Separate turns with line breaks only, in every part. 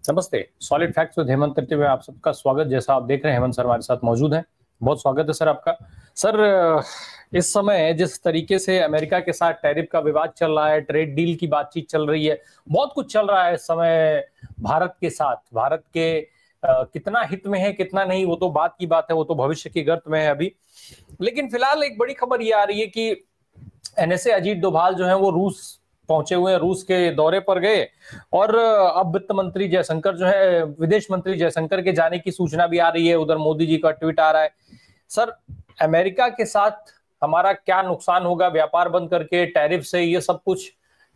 नमस्ते। Solid facts with Hemant करते हुए आप सबका स्वागत। जैसा आप देख रहे हैं, हेमंत सर हमारे साथ मौजूद हैं। बहुत स्वागत है सर आपका। सर, इस समय जिस तरीके से अमेरिका के साथ टैरिफ का विवाद चल रहा है, ट्रेड डील की बातचीत चल रही है, बहुत कुछ चल रहा है इस समय भारत के साथ। भारत के कितना हित में है कितना नहीं, वो तो बात की बात है, वो तो भविष्य की गर्त में है अभी। लेकिन फिलहाल एक बड़ी खबर ये आ रही है कि एनएसए अजीत डोभाल जो है वो रूस पहुंचे हुए हैं, रूस के दौरे पर गए। और अब वित्त मंत्री जयशंकर जो है, विदेश मंत्री जयशंकर के जाने की सूचना भी आ रही है। उधर मोदी जी का ट्वीट आ रहा है। सर, अमेरिका के साथ हमारा क्या नुकसान होगा व्यापार बंद करके, टैरिफ से, ये सब कुछ,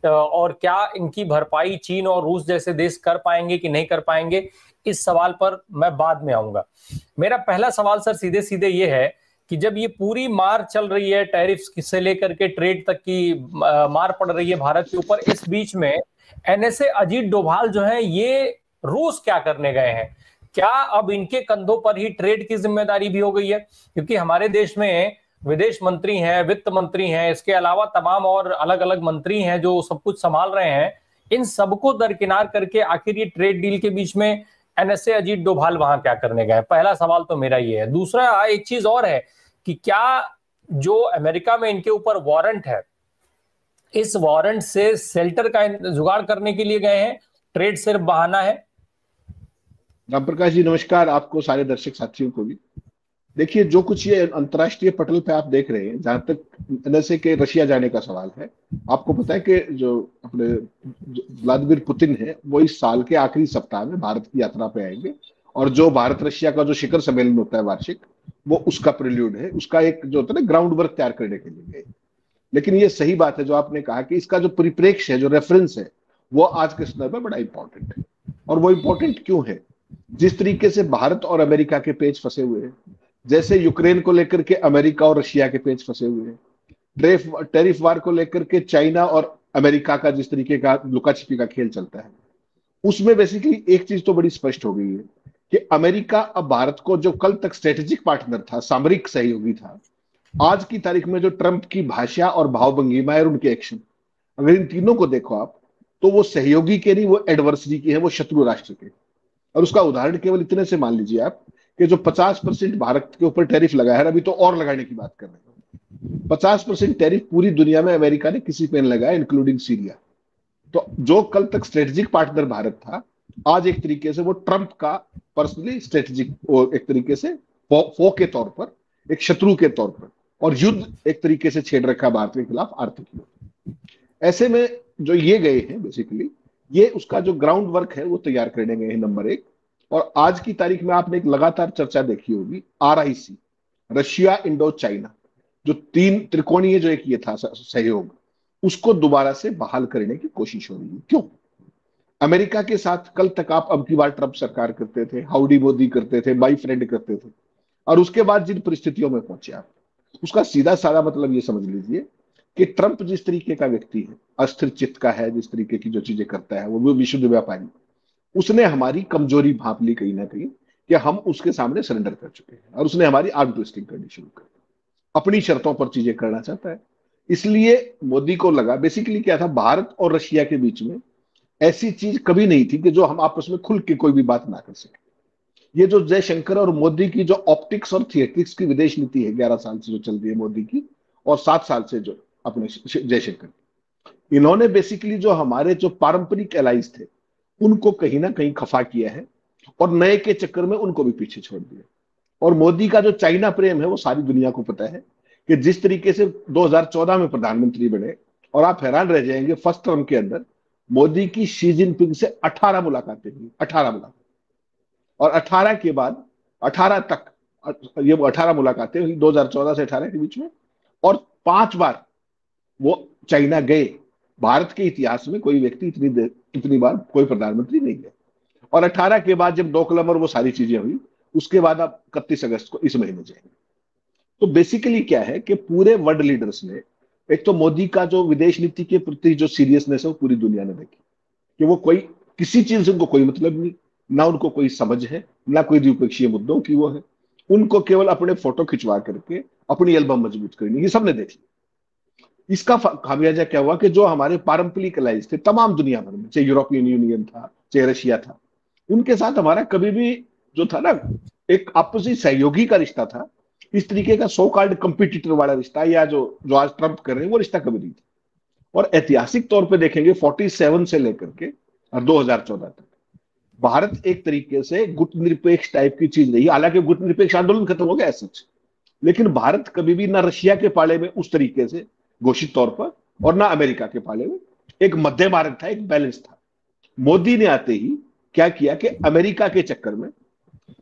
और क्या इनकी भरपाई चीन और रूस जैसे देश कर पाएंगे कि नहीं कर पाएंगे, इस सवाल पर मैं बाद में आऊंगा। मेरा पहला सवाल सर सीधे सीधे ये है कि जब ये पूरी मार चल रही है, टैरिफ्स से लेकर के ट्रेड तक की मार पड़ रही है भारत के ऊपर, इस बीच में एनएसए अजीत डोभाल जो है ये रूस क्या करने गए हैं? क्या अब इनके कंधों पर ही ट्रेड की जिम्मेदारी भी हो गई है? क्योंकि हमारे देश में विदेश मंत्री हैं, वित्त मंत्री हैं, इसके अलावा तमाम और अलग अलग मंत्री हैं जो सब कुछ संभाल रहे हैं। इन सबको दरकिनार करके आखिर ये ट्रेड डील के बीच में एनएसए अजीत डोभाल वहां क्या करने गए? पहला सवाल तो मेरा ये है। दूसरा, एक चीज और है कि क्या जो अमेरिका में इनके ऊपर वारंट है, इस वारंट से शेल्टर का जुगाड़ करने के लिए गए हैं? ट्रेड सिर्फ बहाना है?
राम प्रकाश जी नमस्कार, आपको सारे दर्शक साथियों को भी। देखिए, जो कुछ ये अंतर्राष्ट्रीय पटल पे आप देख रहे हैं, जहां तक एनएसए के रशिया जाने का सवाल है, आपको पता है कि जो अपने व्लादिमीर पुतिन है वो इस साल के आखिरी सप्ताह में भारत की यात्रा पे आएंगे। और जो भारत रशिया का जो शिखर सम्मेलन होता है वार्षिक, वो उसका प्रिल्यूड है, उसका एक जो होता है ना ग्राउंड वर्क तैयार करने के लिए गए। लेकिन ये सही बात है जो आपने कहा कि इसका जो परिप्रेक्ष्य है, जो रेफरेंस है, वो आज के समय में बड़ा इंपॉर्टेंट है। और वो इंपॉर्टेंट क्यों है? जिस तरीके से भारत और अमेरिका के पेच फंसे हुए हैं, जैसे यूक्रेन को लेकर के अमेरिका और रशिया के पेच फंसे हुए हैं, टेरिफ वार को लेकर के चाइना और अमेरिका का जिस तरीके का लुका छिपी का खेल चलता है, उसमें बेसिकली एक चीज तो बड़ी स्पष्ट हो गई है कि अमेरिका अब भारत को, जो कल तक स्ट्रेटेजिक पार्टनर था, सामरिक सहयोगी था, आज की तारीख में जो ट्रंप की भाषा और भाव भंगिमा और उनके एक्शन, अगर इन तीनों को देखो आप, तो वो सहयोगी के नहीं, वो एडवर्सरी के हैं, वो शत्रु राष्ट्र के। और उसका उदाहरण केवल इतने से मान लीजिए आप कि जो 50% भारत के ऊपर टैरिफ लगा है, अभी तो और लगाने की बात कर रहे हैं। 50% टैरिफ पूरी दुनिया में अमेरिका ने किसी पे लगाया, इंक्लूडिंग सीरिया। तो जो कल तक स्ट्रेटेजिक पार्टनर भारत था, आज एक तरीके से वो ट्रंप का पर्सनली स्ट्रेटेजिक, एक तरीके से फो के तौर पर, एक शत्रु के तौर पर, और युद्ध एक तरीके से छेड़ रखा भारत के खिलाफ, आर्थिक युद्ध। ऐसे में जो ये गए हैं बेसिकली, ये उसका जो ग्राउंड वर्क है वो तैयार करने गए हैं, नंबर एक। और आज की तारीख में आपने एक लगातार चर्चा देखी होगी, आरआईसी, रशिया इंडो चाइना, जो तीन त्रिकोणीय जो एक ये था सहयोग, उसको दोबारा से बहाल करने की कोशिश हो रही है। क्यों? अमेरिका के साथ कल तक आप अब की बार ट्रंप सरकार करते थे, हाउडी मोदी करते थे, बाई फ्रेंड करते थे, और उसके बाद जिन परिस्थितियों में पहुंचे आप, उसका सीधा साधा मतलब ये समझ लीजिए कि ट्रंप जिस तरीके का व्यक्ति है, अस्थिर चित्त का है, जिस तरीके की जो चीजें करता है, वो विशुद्ध व्यापारी, उसने हमारी कमजोरी भांप ली कहीं ना कहीं, कि हम उसके सामने सरेंडर कर चुके हैं, और उसने हमारी आर्म ट्विस्टिंग करनी शुरू कर दी, अपनी शर्तों पर चीजें करना चाहता है। इसलिए मोदी को लगा, बेसिकली क्या था, भारत और रशिया के बीच में ऐसी चीज कभी नहीं थी कि जो हम आपस में खुल के कोई भी बात ना कर सके। ये जो जयशंकर और मोदी की जो ऑप्टिक्स और थिएट्रिक्स की विदेश नीति है, 11 साल से जो चल रही है मोदी की, और 7 साल से जो अपने जयशंकर, इन्होंने बेसिकली जो हमारे जो पारंपरिक एलाइज थे, उनको कहीं ना कहीं खफा किया है, और नए के चक्कर में उनको भी पीछे छोड़ दिया। और मोदी का जो चाइना प्रेम है वो सारी दुनिया को पता है, कि जिस तरीके से 2014 में प्रधानमंत्री बने, और आप हैरान रह जाएंगे, फर्स्ट टर्म के अंदर मोदी की शी जिनपिंग से 18 मुलाकातें हुई, 18 मुलाकात। और 18 के बाद 18 तक, ये 18 मुलाकातें हुई 2014 से 18 के बीच में, और 5 बार वो चाइना गए। भारत के इतिहास में कोई व्यक्ति इतनी बार कोई प्रधानमंत्री नहीं गया। और 18 के बाद जब डोकलम और वो सारी चीजें हुई, उसके बाद आप 31 अगस्त को इस महीने जाएंगे। तो बेसिकली क्या है कि पूरे वर्ल्ड लीडर्स ने, एक तो मोदी का जो विदेश नीति के प्रति जो सीरियसनेस है वो पूरी दुनिया ने देखी, कि वो कोई, किसी चीज से उनको कोई मतलब नहीं, ना उनको कोई समझ है, ना कोई द्विपक्षीय मुद्दों की वो है, उनको केवल अपने फोटो खिंचवा करके अपनी एल्बम मजबूत करनी, ये सबने देख लिया। इसका खामियाजा क्या हुआ कि जो हमारे पारंपरिक एलाइज थे तमाम दुनिया भर में, चाहे यूरोपियन यूनियन था, चाहे रशिया था, उनके साथ हमारा कभी भी जो था ना, एक आपसी सहयोगी का रिश्ता था। इस तरीके का सो कॉल्ड कंपिटिटर वाला रिश्ता, या जो जो आज ट्रंप कर रहे हैं, वो रिश्ता कभी नहीं था। और ऐतिहासिक तौर पे देखेंगे 47 से लेकर के और 2014 तक भारत एक तरीके से गुटनिरपेक्ष टाइप की चीज रही। हालांकि गुटनिरपेक्ष आंदोलन खत्म हो गया सच, लेकिन भारत कभी भी ना रशिया के पाले में उस तरीके से घोषित तौर पर, और ना अमेरिका के पाले में। एक मध्य मार्ग था, एक बैलेंस था। मोदी ने आते ही क्या किया कि अमेरिका के चक्कर में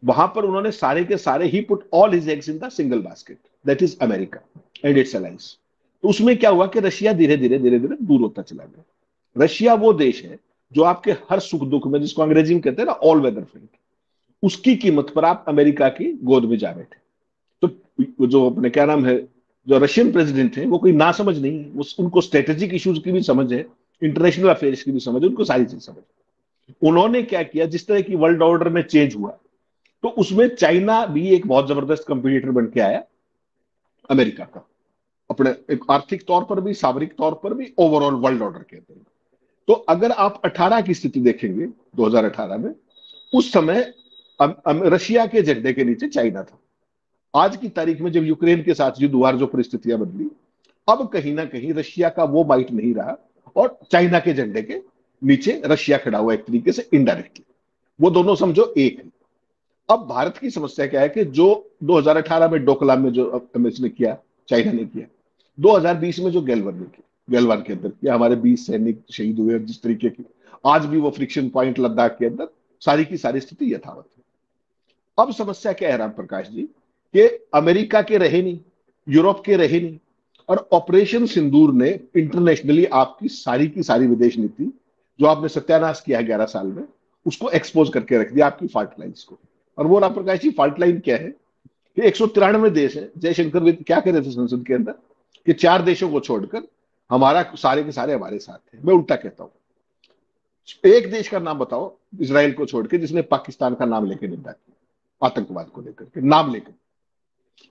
वहां पर उन्होंने सारे के सारे ही put all his eggs in the single basket, that is America and its alliance. तो उसमें क्या हुआ कि रशिया धीरे धीरे धीरे धीरे दूर होता चला गया। रशिया वो देश है जो आपके हर सुख दुख में, जिसको अंग्रेजी में कहते हैं ना ऑल वेदर फ्रेंड, उसकी कीमत पर आप अमेरिका की गोद में जा रहे थे। तो जो अपने क्या नाम है, जो रशियन प्रेसिडेंट है, वो कोई ना समझ नहीं है। वो उनको स्ट्रेटेजिक इश्यूज की भी समझ है, इंटरनेशनल अफेयर्स की भी समझ है, उनको सारी चीज समझ है। उन्होंने क्या किया, जिस तरह की वर्ल्ड ऑर्डर में चेंज हुआ, तो उसमें चाइना भी एक बहुत जबरदस्त कंपटीटर बन के आया अमेरिका का, अपने एक आर्थिक तौर पर भी, सामरिक तौर पर भी, ओवरऑल वर्ल्ड ऑर्डर कहते हैं। तो अगर आप 18 की स्थिति देखेंगे, 2018 में, उस समय रशिया के झंडे के नीचे चाइना था। आज की तारीख में जब यूक्रेन के साथ युद्ध हुआ, जो परिस्थितियां बदली, अब कहीं ना कहीं रशिया का वो माइट नहीं रहा, और चाइना के झंडे के नीचे रशिया खड़ा हुआ, एक तरीके से इनडायरेक्टली। वो दोनों समझो एक है। अब भारत की समस्या क्या है कि जो 2018 में डोकलाम में जो इसने किया, चाइना ने किया, 2020 में जो गैलवान के अंदर किया, हमारे 20 सैनिक शहीद हुए। जिस तरीके की आज भी वो फ्रिक्शन पॉइंट लद्दाख के अंदर, सारी की सारी स्थिति यथावत है। अब समस्या क्या है राम प्रकाश जी, कि अमेरिका के रहे नहीं, यूरोप के रहे नहीं, और ऑपरेशन सिंदूर ने इंटरनेशनली आपकी सारी की सारी विदेश नीति, जो आपने सत्यानाश किया है 11 साल में, उसको एक्सपोज करके रख दिया, आपकी फॉल्ट लाइन्स को। और वो राम प्रकाश जी फॉल्ट लाइन क्या है कि 193 देश है। जयशंकर भी क्या कह रहे थे संसद के अंदर कि 4 देशों को छोड़कर हमारा सारे के सारे हमारे साथ है। मैं उल्टा कहता हूं, एक देश का नाम बताओ इसराइल को छोड़ के जिसने पाकिस्तान का नाम लेकर निंदा की, आतंकवाद को लेकर के नाम लेकर।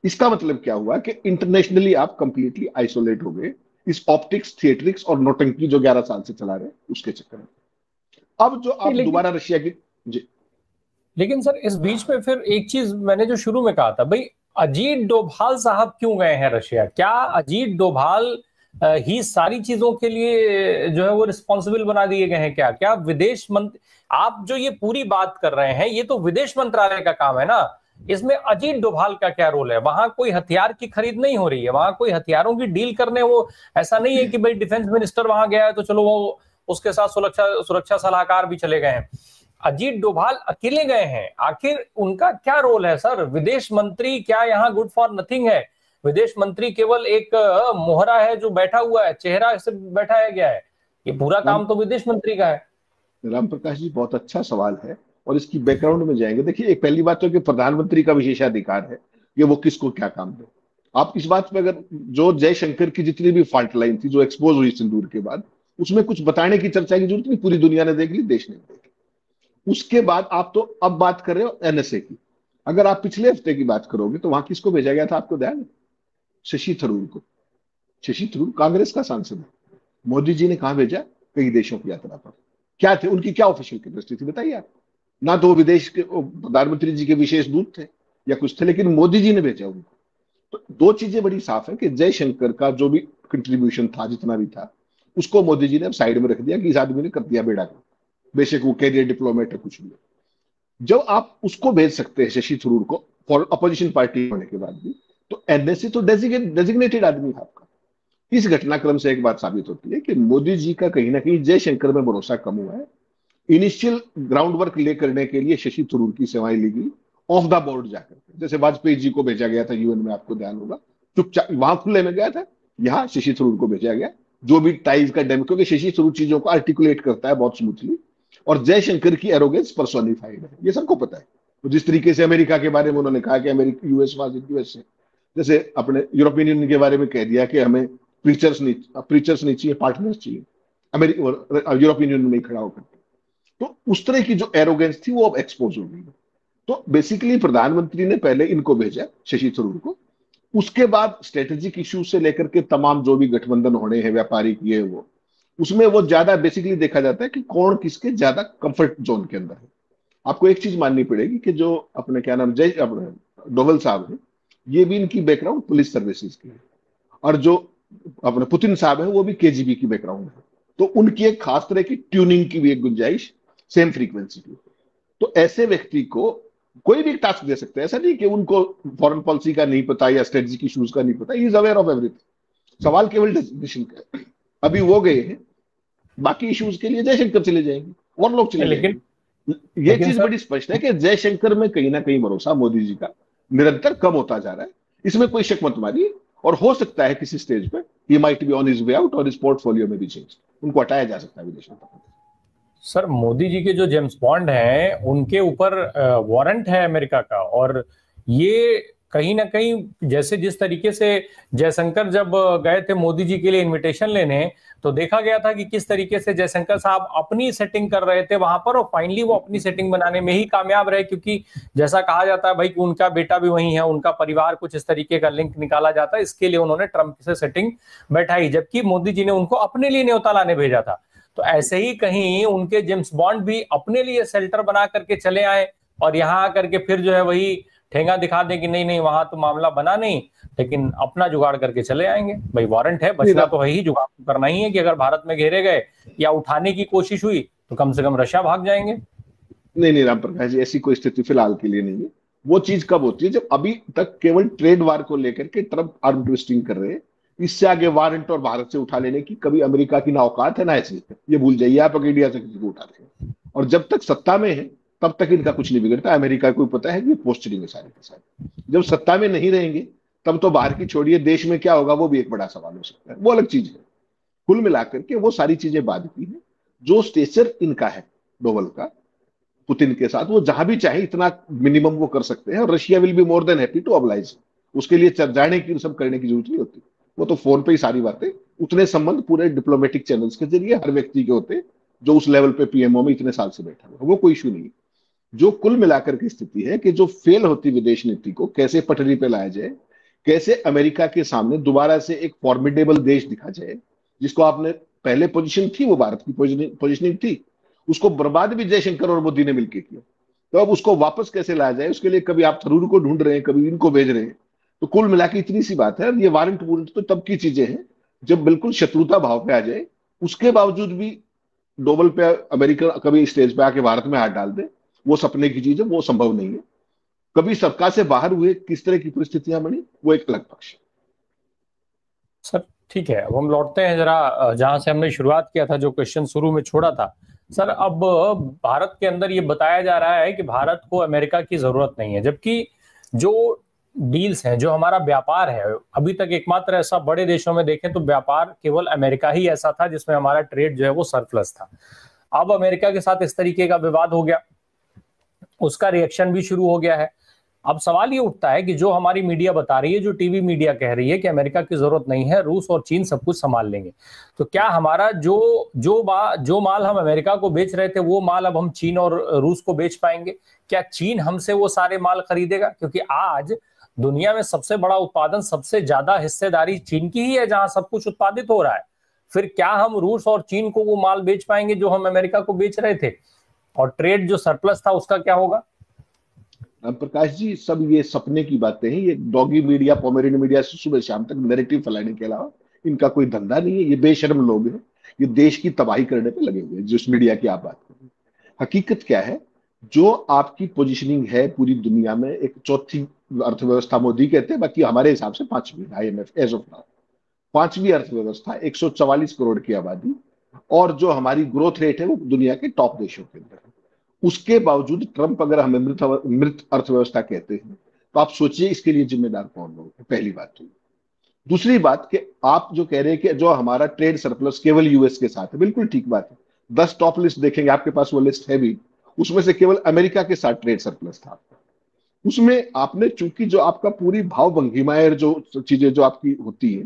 इसका मतलब क्या हुआ कि इंटरनेशनली आप कंप्लीटली आइसोलेट हो गए इस ऑप्टिक्स, थिएट्रिक्स और नोटंकी जो 11 साल से चला रहे उसके चक्कर में। अब जो आप
लेकिन
दोबारा रशिया की जी,
लेकिन सर इस बीच में फिर एक चीज मैंने जो शुरू में कहा था, भाई अजीत डोभाल साहब क्यों गए हैं रशिया? क्या अजीत डोभाल ही सारी चीजों के लिए जो है वो रिस्पॉन्सिबल बना दिए गए हैं? क्या क्या विदेश मंत्री, आप जो ये पूरी बात कर रहे हैं, ये तो विदेश मंत्रालय का काम है ना। इसमें अजीत डोभाल का क्या रोल है? वहां कोई हथियार की खरीद नहीं हो रही है, वहां कोई हथियारों की डील करने, वो ऐसा नहीं है कि भाई डिफेंस मिनिस्टर वहां गया है तो चलो वो उसके साथ सुरक्षा सुरक्षा सलाहकार भी चले गए हैं। अजीत डोभाल अकेले गए हैं, आखिर उनका क्या रोल है सर? विदेश मंत्री क्या यहाँ गुड फॉर नथिंग है? विदेश मंत्री केवल एक मोहरा है जो बैठा हुआ है, चेहरा से बैठाया गया है। ये पूरा
राम
काम तो विदेश मंत्री का है।
राम प्रकाश जी बहुत अच्छा सवाल है, और इसकी बैकग्राउंड में जाएंगे। देखिए, एक पहली बात तो कि प्रधानमंत्री का विशेषाधिकार है कि वो किसको क्या काम दे। आप इस बात पे अगर, जो जयशंकर की जितनी भी फॉल्ट लाइन थी जो एक्सपोज हुई सिंदूर के बाद, उसमें कुछ बताने की, चर्चा की जरूरत नहीं, पूरी दुनिया ने देख ली, देश ने देख ली। उसके बाद आप तो अब बात कर रहे हो एनएसए की। अगर आप पिछले हफ्ते की बात करोगे तो वहां किसको भेजा गया था, आपको ध्यान है? शशि थरूर को। शशि थरूर कांग्रेस का सांसद है। मोदी जी ने कहा भेजा? कई देशों की यात्रा पर। क्या थे उनकी, क्या ऑफिशियल कैपेसिटी थी बताइए आप? ना तो वो विदेश के प्रधानमंत्री जी के विशेष दूत थे या कुछ थे, लेकिन मोदी जी ने भेजा उनको। तो दो चीजें बड़ी साफ है कि जयशंकर का जो भी कंट्रीब्यूशन था, जितना भी था, उसको मोदी जी ने अब साइड में रख दिया कि इस आदमी ने कर दिया बेड़ा का, बेशक वो कैरियर डिप्लोमेट है कुछ भी। जब आप उसको भेज सकते हैं शशि थरूर को, फॉर अपोजिशन पार्टी होने के बाद भी, तो एनएससी तो डेजिग्नेटेड आदमी है आपका। इस घटनाक्रम से एक बात साबित होती है कि मोदी जी का कहीं ना कहीं जयशंकर में भरोसा कम हुआ है। इनिशियल ग्राउंड वर्क ले करने के लिए शशि थरूर की सेवाएं ली गई, ऑफ द बोर्ड जाकर। जैसे वाजपेयी जी को भेजा गया था यूएन में, आपको ध्यान होगा, चुपचाप वहां खुले में गया था, यहाँ शशि थरूर को भेजा गया, जो भी टाइज का डेम, क्योंकि शशि थरूर चीजों को आर्टिकुलेट करता है बहुत स्मूथली, और जयशंकर की एरोगेंस पर्सोनिफाइड है, ये सबको पता है। तो जिस तरीके से अमेरिका के बारे में उन्होंने कहा कि अमेरिका यूएस वाज यूएस से, जैसे अपने यूरोपियन यूनियन के बारे में कह दिया कि हमें प्रीचर्स नहीं चाहिए, पार्टनर्स चाहिए, अमेरिका यूरोपियन यूनियन में नहीं खड़ा होकर। तो उस तरह की जो एरोगेंस थी वो अब एक्सपोज हो गई। तो बेसिकली प्रधानमंत्री ने पहले इनको भेजा, शशि थरूर को। उसके बाद स्ट्रेटेजिक इश्यू से लेकर के तमाम जो भी गठबंधन होने हैं, व्यापारिक ये वो, उसमें वो ज्यादा बेसिकली देखा जाता है कि कौन किसके ज्यादा कंफर्ट जोन के अंदर है। आपको एक चीज माननी पड़ेगी कि जो अपने क्या नाम जय अपने डोवल साहब है, ये भी इनकी बैकग्राउंड पुलिस सर्विसेज की है, और जो अपने पुतिन साहब है वो भी केजीबी की बैकग्राउंड है। तो उनकी एक खास तरह की ट्यूनिंग की भी एक गुंजाइश सेम फ्रीक्वेंसी की। तो ऐसे व्यक्ति को कोई भी टास्क दे सकते हैं, ऐसा नहीं कि उनको फॉरेन पॉलिसी का नहीं पता या स्ट्रेटेजिक इश्यूज का नहीं पता, he is aware of everything. सवाल केवल डेजिग्नेशन का है। अभी वो गए हैं, बाकी इश्यूज के लिए जयशंकर चले जाएंगे और लोग चले
लेकिन
जाएंगे। ये
लेकिन
चीज
सर,
बड़ी स्पष्ट है कि जयशंकर में कहीं ना कहीं भरोसा मोदी जी का निरंतर कम होता जा रहा है, इसमें कोई शक मत मानिए। और हो सकता है किसी स्टेज पे he might be on his way out और इस पोर्टफोलियो में भी चेंज, उनको हटाया जा सकता है विदेशों तक।
सर मोदी जी के जो जेम्स बॉन्ड हैं उनके ऊपर वारंट है अमेरिका का, और ये कहीं ना कहीं जैसे जिस तरीके से जयशंकर जब गए थे मोदी जी के लिए इनविटेशन लेने, तो देखा गया था कि किस तरीके से जयशंकर साहब अपनी सेटिंग कर रहे थे वहां पर, और फाइनली वो अपनी सेटिंग बनाने में ही कामयाब रहे, क्योंकि जैसा कहा जाता है भाई कि उनका बेटा भी वही है, उनका परिवार, कुछ इस तरीके का लिंक निकाला जाता है, इसके लिए उन्होंने ट्रंप से सेटिंग बैठाई, जबकि मोदी जी ने उनको अपने लिए न्योता लाने भेजा था। तो ऐसे ही कहीं उनके जेम्स बॉन्ड भी अपने लिए शेल्टर बना करके चले आए, और यहाँ आकर के फिर जो है वही ठेंगा दिखा दें कि नहीं नहीं वहां तो मामला बना नहीं, लेकिन अपना जुगाड़ करके चले आएंगे। भाई वारंट है, बचना तो है ही, जुगाड़ तो करना ही है कि अगर भारत में घेरे गए या उठाने की कोशिश हुई तो कम से कम रशिया भाग जाएंगे।
नहीं नहीं राम प्रकाश जी, ऐसी कोई स्थिति फिलहाल के लिए नहीं है। वो चीज कब होती है जब अभी तक केवल ट्रेड वार को लेकर के ट्रंप आर्म ट्विस्टिंग कर रहे हैं। इससे आगे वारंट और भारत से उठा लेने की कभी अमेरिका की ना औकात है ना ऐसी, ये भूल जाइए आप, अगर इंडिया से किसी को उठाते हैं। और जब तक सत्ता में है तब तक इनका कुछ नहीं बिगड़ता। अमेरिका को पता है कि पोस्टरिंग है सारे के सारे। जब सत्ता में नहीं रहेंगे तब तो बाहर की छोड़िए, देश में क्या होगा वो भी एक बड़ा सवाल हो सकता है, वो अलग चीज है। कुल मिलाकर के वो सारी चीजें बाद की हैं। जो स्टेचर इनका है डोवल का पुतिन के साथ, वो जहां भी चाहे इतना मिनिमम वो कर सकते हैं, और Russia will be more than happy to oblige. उसके लिए जाने की सब करने की जरूरत नहीं होती। वो तो फोन पे ही सारी बातें, उतने संबंध पूरे डिप्लोमेटिक चैनल्स के जरिए हर व्यक्ति के होते जो उस लेवल पे पीएमओ में इतने साल से बैठा हुआ, वो कोई इशू नहीं। जो कुल मिलाकर की स्थिति है कि जो फेल होती विदेश नीति को कैसे पटरी पे लाया जाए, कैसे अमेरिका के सामने दोबारा से एक फॉर्मिडेबल देश दिखा जाए, जिसको आपने पहले पोजीशन थी वो भारत की पोजीशनिंग थी, उसको बर्बाद भी जयशंकर और मोदी ने मिलकर किया। तो अब उसको वापस कैसे लाया जाए, उसके लिए कभी आप थरूर को ढूंढ रहे हैं, कभी इनको भेज रहे हैं। तो कुल मिला के इतनी सी बात है। ये वारंट वूरंट तो तब की चीजें हैं जब बिल्कुल शत्रुता भाव पे आ जाए। उसके बावजूद भी डोबल पे अमेरिका कभी स्टेज पे आके भारत में हाथ डाल दे, वो सपने की चीज है, वो संभव नहीं है। कभी सरकार से बाहर हुए किस तरह की परिस्थितियां बनी, वो एक अलग पक्ष है।
सर ठीक है, अब हम लौटते हैं जरा जहां से हमने शुरुआत किया था, जो क्वेश्चन शुरू में छोड़ा था। सर अब भारत के अंदर ये बताया जा रहा है कि भारत को अमेरिका की जरूरत नहीं है, जबकि जो डील्स हैं, जो हमारा व्यापार है, अभी तक एकमात्र ऐसा बड़े देशों में देखें तो व्यापार केवल अमेरिका ही ऐसा था जिसमें हमारा ट्रेड जो है वो सरप्लस था। अब अमेरिका के साथ इस तरीके का विवाद हो गया, उसका रिएक्शन भी शुरू हो गया है। अब सवाल ये उठता है कि जो हमारी मीडिया बता रही है, जो टीवी मीडिया कह रही है कि अमेरिका की जरूरत नहीं है, रूस और चीन सब कुछ संभाल लेंगे, तो क्या हमारा जो माल हम अमेरिका को बेच रहे थे वो माल अब हम चीन और रूस को बेच पाएंगे? क्या चीन हमसे वो सारे माल खरीदेगा? क्योंकि आज दुनिया में सबसे बड़ा उत्पादन, सबसे ज्यादा हिस्सेदारी चीन की ही है, जहां सब कुछ उत्पादित हो रहा है। फिर क्या हम रूस और चीन को वो माल बेच पाएंगे जो हम अमेरिका को बेच रहे थे? और ट्रेड जो सरप्लस था उसका क्या होगा?
प्रकाश जी, सब ये सपने की बातें हैं। ये डॉगी मीडिया, पोमेरियन मीडिया से सुबह शाम तक नैरेटिव फैलाने के अलावा इनका कोई धंधा नहीं है। ये बेशर्म लोग हैं, ये देश की तबाही करने पे लगे हुए हैं, जिस मीडिया की आप बात कर रहे हैं। हकीकत क्या है? जो आपकी पोजीशनिंग है पूरी दुनिया में, एक चौथी अर्थव्यवस्था मोदी कहते हैं, बाकी हमारे हिसाब से पांचवी, IMF एज ऑफ नाउ पांचवी अर्थव्यवस्था, 144 करोड़ की आबादी, और जो हमारी ग्रोथ रेट है वो दुनिया के टॉप देशों के अंदर है। उसके बावजूद ट्रंप अगर हमें मृत अर्थव्यवस्था कहते हैं, तो आप सोचिए इसके लिए जिम्मेदार कौन लोग हैं, पहली बात तो। दूसरी बात कि आप जो कह रहे हैं कि जो हमारा ट्रेड सरप्लस केवल यूएस के साथ है, बिल्कुल ठीक बात है। 10 टॉप लिस्ट देखेंगे, आपके पास वो लिस्ट है भी, उसमें से केवल अमेरिका के साथ ट्रेड सरप्लस था। उसमें आपने चूंकि जो आपका पूरी भाव भंगिमायर जो चीजें जो आपकी होती है,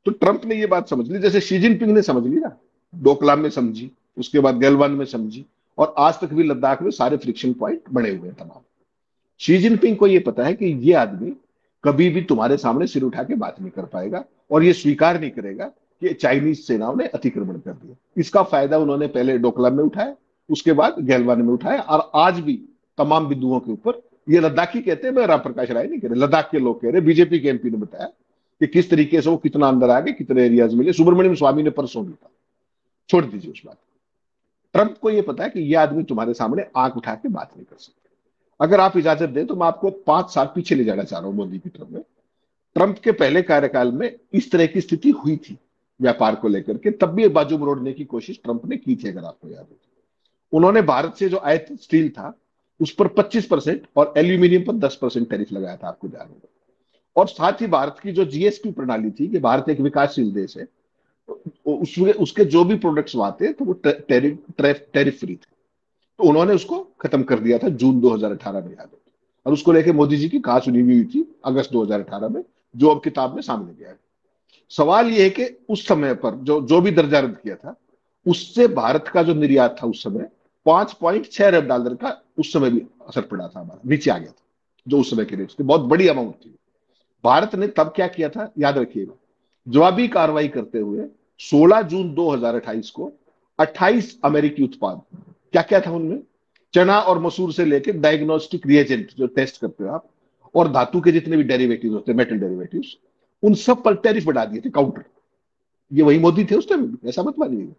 तो ट्रंप ने ये बात समझ ली, जैसे शी जिनपिंग ने समझ ली ना, डोकलाम में समझी, उसके बाद गलवान में समझी, और आज तक भी लद्दाख में सारे फ्रिक्शन पॉइंट बने हुए हैं तमाम। शी जिनपिंग को यह पता है कि ये आदमी कभी भी तुम्हारे सामने सिर उठा के बात नहीं कर पाएगा, और ये स्वीकार नहीं करेगा कि चाइनीज सेनाओं ने अतिक्रमण कर दिया। इसका फायदा उन्होंने पहले डोकलाम में उठाया, उसके बाद गलवान में उठाया, और आज भी तमाम बिंदुओं के ऊपर। ये लद्दाखी कहते हैं, मैं राम प्रकाश राय नहीं कह रहे, लद्दाख के लोग कह रहे, बीजेपी के एमपी ने बताया कि किस तरीके से वो कितना अंदर आ गए, कितने एरियाज मिले। सुब्रमण्यम स्वामी ने परसों भी था। छोड़ दीजिए उस बात। ट्रंप को ये पता है कि ये आदमी तुम्हारे सामने आंख उठा के बात नहीं कर सकते। अगर आप इजाजत दें तो मैं आपको 5 साल पीछे ले जाना चाह रहा हूं मोदी की टर्म में। ट्रंप के पहले कार्यकाल में इस तरह की स्थिति हुई थी व्यापार को लेकर के, तब भी बाजू मरोड़ने की कोशिश ट्रंप ने की थी, अगर आपको याद हो। उन्होंने भारत से जो आयात स्टील था उस पर 25% और एल्यूमिनियम पर 10% टैरिफ लगाया था, आपको ध्यान होगा। और साथ ही भारत की जो जीएसपी प्रणाली थी कि भारत एक विकासशील देश है, उसके उसके जो भी प्रोडक्ट्स आते तो वो टैरिफ फ्री थे। तो उन्होंने उसको खत्म कर दिया था जून 2018 में, याद है। और उसको लेके मोदी जी की कहा सुनी भी हुई थी अगस्त 2018 में, जो अब किताब में सामने गया है। सवाल यह है कि उस समय पर जो जो भी दर्जा रद्द किया था, उससे भारत का जो निर्यात था उस समय 5.6 अरब डॉलर का उस समय भी असर पड़ा था, हमारा नीचे आ गया था। जो उस समय के रेट थे, बहुत बड़ी अमाउंट थी। भारत ने तब क्या किया था, याद रखिएगा, जवाबी कार्रवाई करते हुए 16 जून 2028 को 28 अमेरिकी उत्पाद, क्या क्या था उनमें, चना और मसूर से लेकर डायग्नोस्टिक रिएजेंट जो टेस्ट करते हो आप, और धातु के जितने भी डेरिवेटिव होते हैं, मेटल डेरिवेटिव, उन सब पर टैरिफ बढ़ा दिए थे, काउंटर। ये वही मोदी थे उस टाइम, ऐसा मत मानिएगा।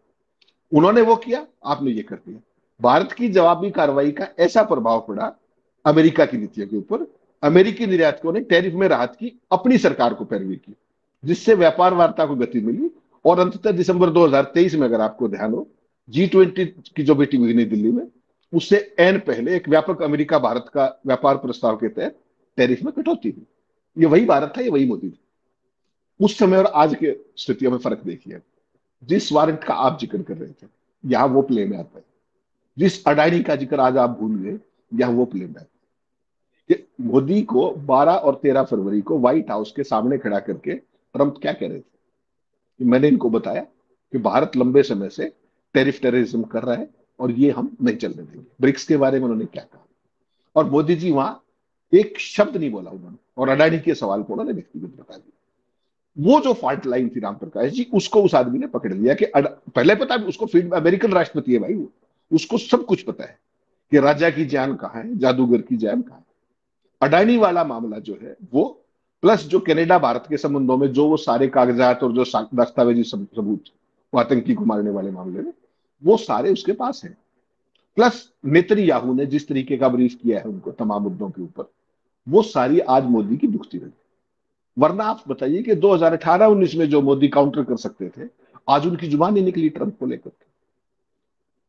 उन्होंने वो किया, आपने ये कर दिया। भारत की जवाबी कार्रवाई का ऐसा प्रभाव पड़ा अमेरिका की नीतियों के ऊपर। अमेरिकी निर्यातकों ने टैरिफ में राहत की, अपनी सरकार को पैरवी की, जिससे व्यापार वार्ता को गति मिली। और अंततः दिसंबर 2023 में, अगर आपको ध्यान हो, G20 की जो मीटिंग हुई नई दिल्ली में, उससे एन पहले एक व्यापक अमेरिका भारत का व्यापार प्रस्ताव के तहत टैरिफ में कटौती हुई। ये वही भारत था, ये वही मोदी था। उस समय और आज के स्थितियों में फर्क देखिए। जिस वारंट का आप जिक्र कर रहे थे, यहां वो प्ले में आता है। जिस अडानी का जिक्र आज आप भूल गए, यहां वो प्ले में आता है। कि मोदी को 12 और 13 फरवरी को व्हाइट हाउस के सामने खड़ा करके ट्रंप क्या कह रहे थे कि मैंने इनको बताया कि भारत लंबे समय से टेररिज्म कर रहा है और ये हम नहीं चलने देंगे। ब्रिक्स के बारे में उन्होंने क्या कहा, और मोदी जी वहां एक शब्द नहीं बोला उन्होंने, और अडानी के सवाल को उन्होंने व्यक्तिगत बता दिया। वो जो फॉल्ट लाइन थी राम प्रकाश जी, उसको उस आदमी ने पकड़ लिया कि पहले पता है उसको, फील्ड अमेरिकन राष्ट्रपति है भाई वो, उसको सब कुछ पता है कि राजा की जान कहाँ है, जादूगर की जान कहाँ है। अडानी वाला मामला जो है वो, प्लस जो कनाडा भारत के संबंधों में जो वो सारे कागजात और जो दस्तावेजी सबूत, वो आतंकी को मारने वाले मामले में, वो सारे उसके पास है। प्लस नेतन्याहू ने जिस तरीके का ब्रीफ किया है उनको तमाम मुद्दों के ऊपर, वो सारी आज मोदी की दुखती रही। वरना आप बताइए कि 2018-19 में जो मोदी काउंटर कर सकते थे, आज उनकी जुबान नहीं निकली ट्रंप को लेकर।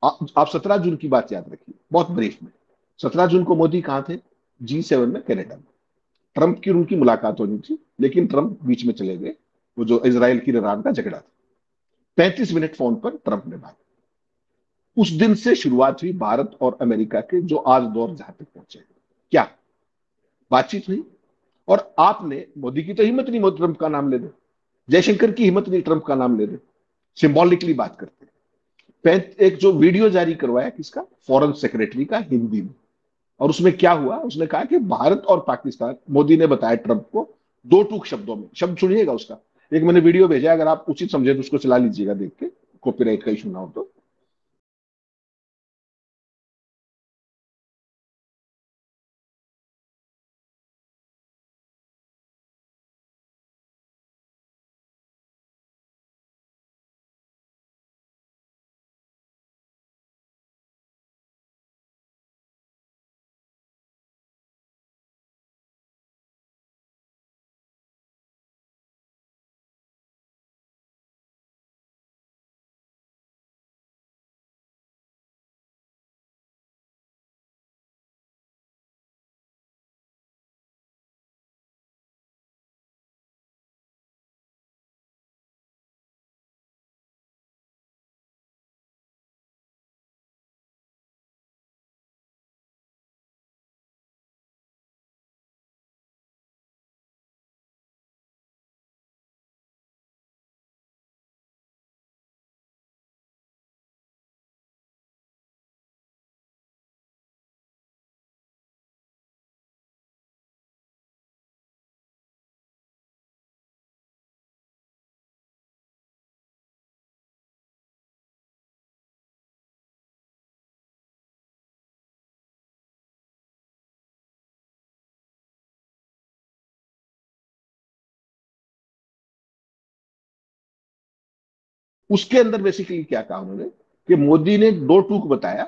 आप 17 जून की बात याद रखिए, बहुत ब्रीफ में। 17 जून को मोदी कहां थे, G7 में कनाडा में। ट्रंप की उनकी मुलाकात होनी थी, लेकिन ट्रंप बीच में चले गए। वो जो इसराइल की ईरान का झगड़ा था, 35 मिनट फोन पर ट्रंप ने बात। उस दिन से शुरुआत हुई भारत और अमेरिका के जो आज दौर जहां तक पहुंचे। क्या बातचीत हुई। और आपने, मोदी की तो हिम्मत नहीं मोदी ट्रंप का नाम ले दे, जयशंकर की हिम्मत नहीं ट्रंप का नाम ले दे, सिंबॉलिकली बात करते। एक जो वीडियो जारी करवाया किसका, फॉरेन सेक्रेटरी का, हिंदी में। और उसमें क्या हुआ, उसने कहा कि भारत और पाकिस्तान, मोदी ने बताया ट्रंप को दो टूक शब्दों में, शब्द सुनिएगा उसका। एक मैंने वीडियो भेजा, अगर आप उचित समझे तो उसको चला लीजिएगा देख के, कॉपीराइट का इशू ना हो तो। उसके अंदर बेसिकली क्या कहा उन्होंने कि मोदी ने दो टूक बताया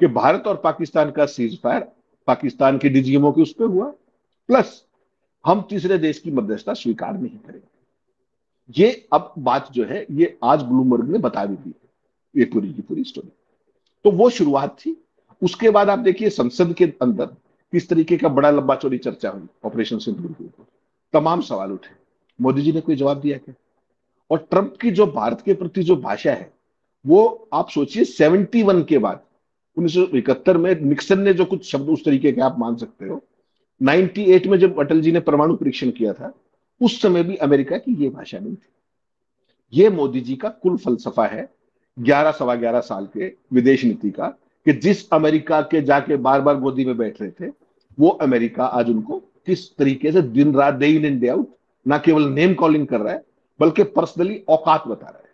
कि भारत और पाकिस्तान का सीज फायर पाकिस्तान के डीजीएमओ के उस पर हुआ, प्लस हम तीसरे देश की मध्यस्थता स्वीकार नहीं करेंगे। ये अब बात जो है ये आज ब्लूमबर्ग ने बता भी दी, ये पूरी की पूरी स्टोरी। तो वो शुरुआत थी। उसके बाद आप देखिए संसद के अंदर किस तरीके का बड़ा लंबा चौड़ी चर्चा हुई ऑपरेशन सिंदूर के ऊपर, तमाम सवाल उठे, मोदी जी ने कोई जवाब दिया क्या? और ट्रंप की जो भारत के प्रति जो भाषा है वो आप सोचिए 71 के बाद 1971 में निक्सन ने जो कुछ शब्द उस तरीके के आप मान सकते हो, 98 में जब अटल जी ने परमाणु परीक्षण किया था उस समय भी अमेरिका की ये भाषा नहीं थी। ये मोदी जी का कुल फलसफा है 11 सवा 11 साल के विदेश नीति का, कि जिस अमेरिका के जाके बार बार गोदी में बैठ रहे थे वो अमेरिका आज उनको किस तरीके से दिन रात day in and day out ना केवल नेम कॉलिंग कर रहा है बल्कि पर्सनली औकात बता रहा है।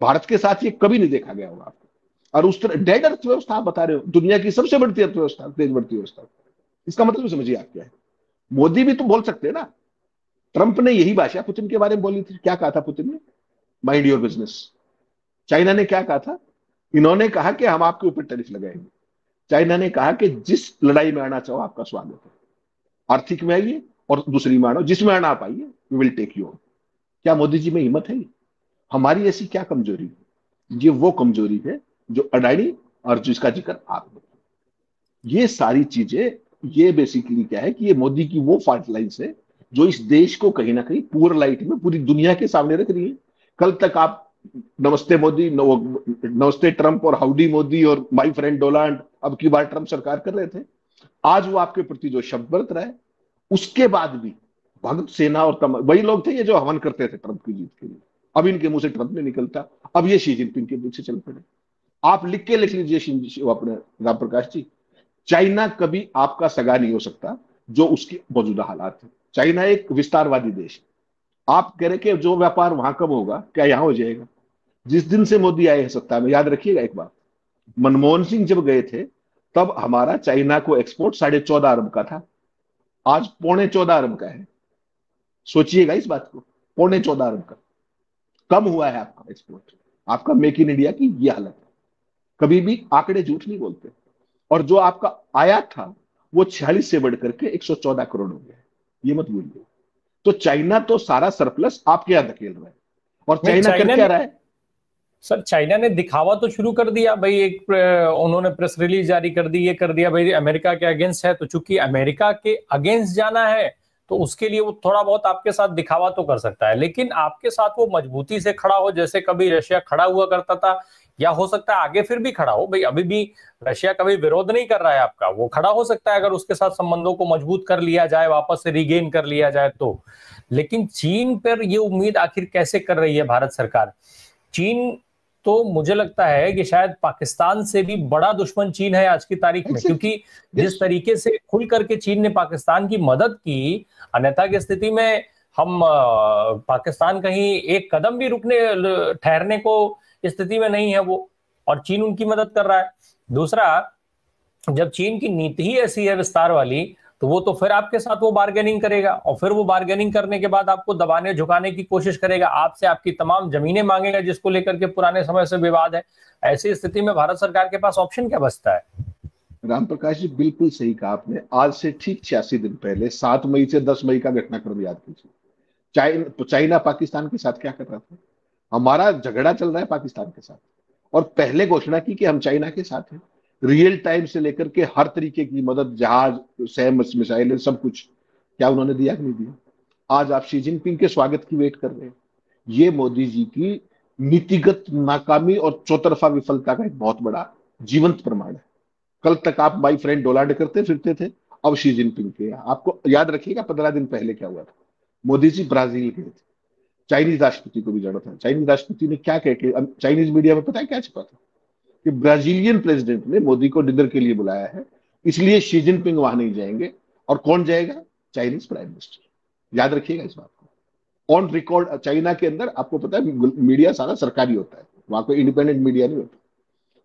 भारत के साथ ये कभी नहीं देखा गया होगा आपको। और उस तरह डेड अर्थव्यवस्था आप बता रहे हो, दुनिया की सबसे बढ़ती अर्थव्यवस्था, तेज बढ़ती अर्थव्यवस्था, इसका मतलब समझिए आप क्या है। मोदी भी तो बोल सकते हैं ना। ट्रंप ने यही भाषा पुतिन के बारे में बोली थी, क्या कहा था पुतिन ने? Mind your business. चाइना ने क्या कहा था? इन्होंने कहा कि हम आपके ऊपर टैरिफ लगाएंगे। चाइना ने कहा कि जिस लड़ाई में आना चाहो आपका स्वागत है, आर्थिक में आइए और दूसरी में आना, जिसमें आना आप आइए, वी विल टेक यू। क्या मोदी जी में हिम्मत है? हमारी ऐसी क्या कमजोरी है? ये वो कमजोरी है जो अडानी और जिसका जिक्र आपने, ये सारी चीजें, ये बेसिकली क्या है कि ये मोदी की वो फॉल्ट लाइन्स है जो इस देश को कहीं ना कहीं पुअर लाइट में पूरी दुनिया के सामने रख रही है। कल तक आप नमस्ते मोदी, नमस्ते ट्रंप और हाउडी मोदी और माय फ्रेंड डोनाल्ड, अब की बार ट्रंप सरकार कर रहे थे। आज वो आपके प्रति जो शब्द बरत रहा है, उसके बाद भी भगत सेना और वही लोग थे ये जो हवन करते थे ट्रंप की जीत के लिए। अब इनके मुंह से ट्रंप नहीं निकलता, अब ये शी जिनपिंग के पीछे चल पड़े। आप लिख लीजिए अपने राम प्रकाश जी, चाइना कभी आपका सगा नहीं हो सकता जो उसके मौजूदा हालात है। चाइना एक विस्तारवादी देश है। आप कह रहे कि जो व्यापार वहां कब होगा, क्या यहां हो जाएगा? जिस दिन से मोदी आए हैं सत्ता में, याद रखिएगा एक बात, मनमोहन सिंह जब गए थे तब हमारा चाइना को एक्सपोर्ट 14.5 अरब का था, आज 14.25 अरब का है। सोचिएगा इस बात को, 14.25 अरब का कम हुआ है आपका एक्सपोर्ट। आपका मेक इन इंडिया की ये हालत है। कभी भी आंकड़े झूठ नहीं बोलते। और जो आपका आयात था वो 46 से बढ़ करके 114 करोड़ हो गया, ये मत भूलिए। तो चाइना तो सारा सरप्लस आपके यहां धकेल रहा है। और
नहीं,
चाइना कर क्या रहा है
सर? चाइना ने दिखावा तो शुरू कर दिया भाई, एक उन्होंने प्रेस रिलीज जारी कर दी, ये कर दिया भाई अमेरिका के अगेंस्ट है। तो चूंकि अमेरिका के अगेंस्ट जाना है तो उसके लिए वो थोड़ा बहुत आपके साथ दिखावा तो कर सकता है, लेकिन आपके साथ वो मजबूती से खड़ा हो जैसे कभी रशिया खड़ा हुआ करता था, या हो सकता है आगे फिर भी खड़ा हो। भाई अभी भी रशिया कभी विरोध नहीं कर रहा है आपका, वो खड़ा हो सकता है अगर उसके साथ संबंधों को मजबूत कर लिया जाए, वापस से रिगेन कर लिया जाए तो। लेकिन चीन पर ये उम्मीद आखिर कैसे कर रही है भारत सरकार? चीन तो मुझे लगता है कि शायद पाकिस्तान से भी बड़ा दुश्मन चीन है आज की तारीख में, क्योंकि जिस तरीके से खुल करके चीन ने पाकिस्तान की मदद की, अन्यथा की स्थिति में हम पाकिस्तान कहीं एक कदम भी रुकने ठहरने को स्थिति में नहीं है वो, और चीन उनकी मदद कर रहा है। दूसरा, जब चीन की नीति ही ऐसी है विस्तार वाली, तो वो तो फिर आपके साथ वो बार्गेनिंग करेगा, और फिर वो बार्गेनिंग करने के बाद आपको दबाने झुकाने की कोशिश करेगा, आपसे आपकी तमाम जमीनें मांगेगा जिसको लेकर के पुराने समय से विवाद है। ऐसी स्थिति में भारत सरकार के पास ऑप्शन क्या बचता है?
राम प्रकाश जी, बिल्कुल सही कहा आपने। आज से ठीक 86 दिन पहले 7 मई से 10 मई का घटनाक्रम याद कीजिए। चाइना पाकिस्तान के साथ क्या कर रहा था? हमारा झगड़ा चल रहा है पाकिस्तान के साथ, और पहले घोषणा की कि हम चाइना के साथ हैं। रियल टाइम से लेकर के हर तरीके की मदद, जहाज, सैम मिसाइलें, सब कुछ। क्या उन्होंने दिया कि नहीं दिया? आज आप शी जिनपिंग के स्वागत की वेट कर रहे हैं। ये मोदी जी की नीतिगत नाकामी और चौतरफा विफलता का एक बहुत बड़ा जीवंत प्रमाण है। कल तक आप माई फ्रेंड डोनाल्ड करते फिरते थे, अब शी जिनपिंग के। आपको याद रखिएगा 15 दिन पहले क्या हुआ था। मोदी जी ब्राजील गए थे, चाइनीज राष्ट्रपति को भी जाना था। चाइनीज राष्ट्रपति ने क्या कह के, चाइनीज मीडिया में पता है क्या छपा था? कि ब्राजीलियन प्रेसिडेंट ने मोदी को डिनर के लिए बुलाया है, इसलिए शी जिनपिंग वहां नहीं जाएंगे। और कौन जाएगा? Chinese prime minister. याद रखिएगा इस बात को। ऑन रिकॉर्ड, चाइना के अंदर आपको पता है मीडिया सारा सरकारी होता है, वहां कोई इंडिपेंडेंट मीडिया नहीं होता।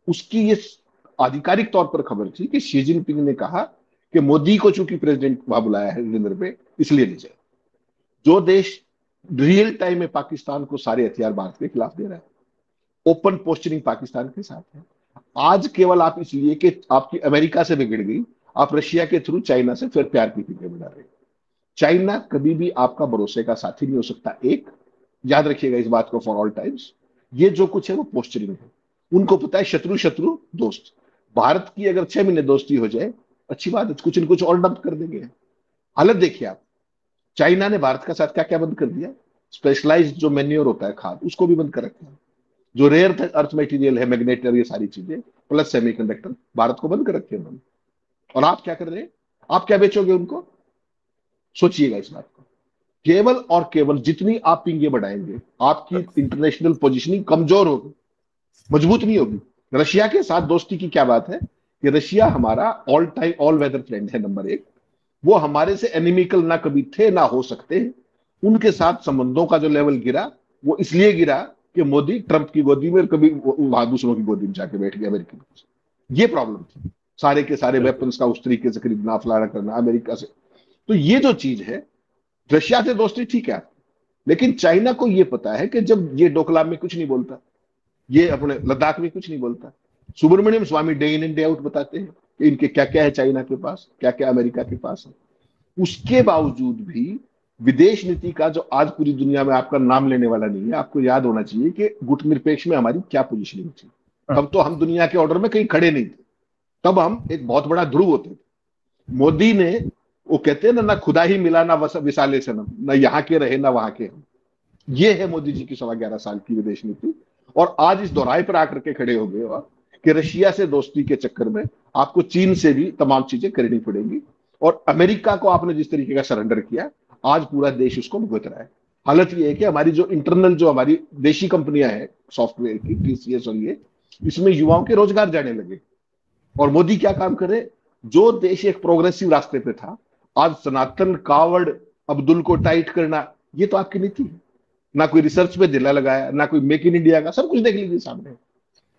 उसकी ये आधिकारिक तौर पर खबर थी कि शी जिनपिंग ने कहा कि मोदी को चूंकि प्रेसिडेंट वहां बुलाया है डिनर पे, इसलिए नहीं जाए। जो देश रियल टाइम में पाकिस्तान को सारे हथियार भारत के खिलाफ दे रहा है, ओपन पोस्चरिंग पाकिस्तान के साथ है। आज केवल आप इसलिए कि आपकी अमेरिका से बिगड़ गई, आप रशिया के थ्रू चाइना से फिर प्यार की फीलिंग बना रहे हैं। चाइना कभी भी आपका भरोसे का साथी नहीं हो सकता। एक याद रखिएगा इस बात को फॉर ऑल टाइम्स, ये जो कुछ है वो पोस्चरिंग है। उनको पता है शत्रु शत्रु दोस्त। भारत की अगर 6 महीने दोस्ती हो जाए, अच्छी बात है, कुछ न कुछ और डंप कर देंगे। हालत देखिए आप, चाइना ने भारत का साथ क्या क्या बंद कर दिया। स्पेशलाइज्ड जो मेन्योर होता है खाद, उसको भी बंद कर रखा है। जो रेयर अर्थ मटेरियल है, मैग्नेट और ये सारी चीजें प्लस सेमीकंडक्टर, भारत को बंद कर रखे हैं उन्होंने। और आप क्या कर रहे हैं, आप क्या बेचोगे उनको? सोचिएगा इस बात को। केवल और केवल जितनी आप पिंगे बढ़ाएंगे, आपकी इंटरनेशनल पोजीशनिंग कमजोर होगी, मजबूत नहीं होगी। रशिया के साथ दोस्ती की क्या बात है कि रशिया हमारा all time all weather friend है, नंबर एक। वो हमारे से एनिमिकल ना कभी थे ना हो सकते हैं। उनके साथ संबंधों का जो लेवल गिरा, वो इसलिए गिरा कि मोदी ट्रंप की गोदी में, कभी वहां दूसरों की गोदी में जाके बैठ गया अमेरिकी। ये प्रॉब्लम थी, सारे के सारे वेपन्स का उस तरीके से खरीदना फलाना करना अमेरिका से। तो ये जो चीज है, रशिया से दोस्ती ठीक है, लेकिन चाइना को ये पता है कि जब ये डोकलाम में कुछ नहीं बोलता, ये अपने लद्दाख में कुछ नहीं बोलता, Subramaniam Swamy day in and day out बताते हैं कि इनके क्या क्या है चाइना के पास, क्या क्या अमेरिका के पास है। उसके बावजूद भी विदेश नीति का जो आज पूरी दुनिया में आपका नाम लेने वाला नहीं है, आपको याद होना चाहिए कि गुटनिरपेक्ष में हमारी क्या पोजीशनिंग थी। तब तो हम दुनिया के ऑर्डर में कहीं खड़े नहीं थे, तब हम एक बहुत बड़ा ध्रुव होते थे। मोदी ने, वो कहते हैं ना खुदा ही मिला ना विसाले सनम, ना यहाँ के रहे ना वहां के हम। ये है मोदी जी की 11.25 साल की विदेश नीति। और आज इस दोहराए पर आकर के खड़े हो गए हो कि रशिया से दोस्ती के चक्कर में आपको चीन से भी तमाम चीजें करनी पड़ेंगी। और अमेरिका को आपने जिस तरीके का सरेंडर किया, आज पूरा देश उसको भुगत रहा है। हालत ये है कि हमारी जो इंटरनल जो हमारी देशी कंपनियां हैं सॉफ्टवेयर की, टीसीएस और ये, इसमें युवाओं के रोजगार जाने लगे। और मोदी क्या काम करे, जो देश एक प्रोग्रेसिव रास्ते पे था, आज सनातन कावड़ अब्दुल को टाइट करना, ये तो आपकी नीति है। ना कोई रिसर्च पे दिला लगाया, ना कोई मेक इन इंडिया का, सब कुछ देख लीजिए सामने।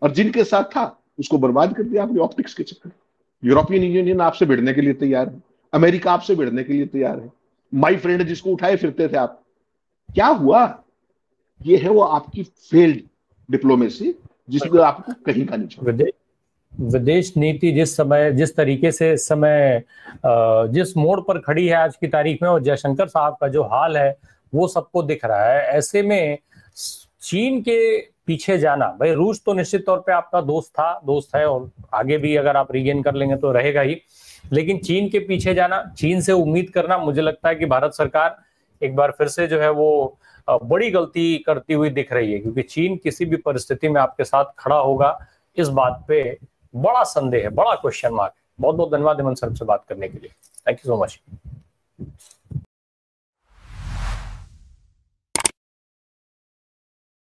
और जिनके साथ था उसको बर्बाद कर दिया आपने ऑप्टिक्स के चक्कर। यूरोपियन यूनियन आपसे भिड़ने के लिए तैयार है, अमेरिका आपसे भिड़ने के लिए तैयार है। माई फ्रेंड जिसको उठाए फिरते थे आप, क्या हुआ? ये है वो आपकी फेल्ड डिप्लोमेसी, जिसको आपको कहीं का नहीं छोड़ा।
विदेश नीति जिस समय, जिस तरीके से इस समय जिस मोड़ पर खड़ी है आज की तारीख में, और जयशंकर साहब का जो हाल है वो सबको दिख रहा है। ऐसे में चीन के पीछे जाना, भाई रूस तो निश्चित तौर पे आपका दोस्त था, दोस्त है, और आगे भी अगर आप रीगेन कर लेंगे तो रहेगा ही। लेकिन चीन के पीछे जाना, चीन से उम्मीद करना, मुझे लगता है कि भारत सरकार एक बार फिर से जो है वो बड़ी गलती करती हुई दिख रही है, क्योंकि चीन किसी भी परिस्थिति में आपके साथ खड़ा होगा, इस बात पे बड़ा संदेह है, बड़ा क्वेश्चन मार्क है। बहुत बहुत धन्यवाद हेमंत सर से बात करने के लिए। Thank you so much.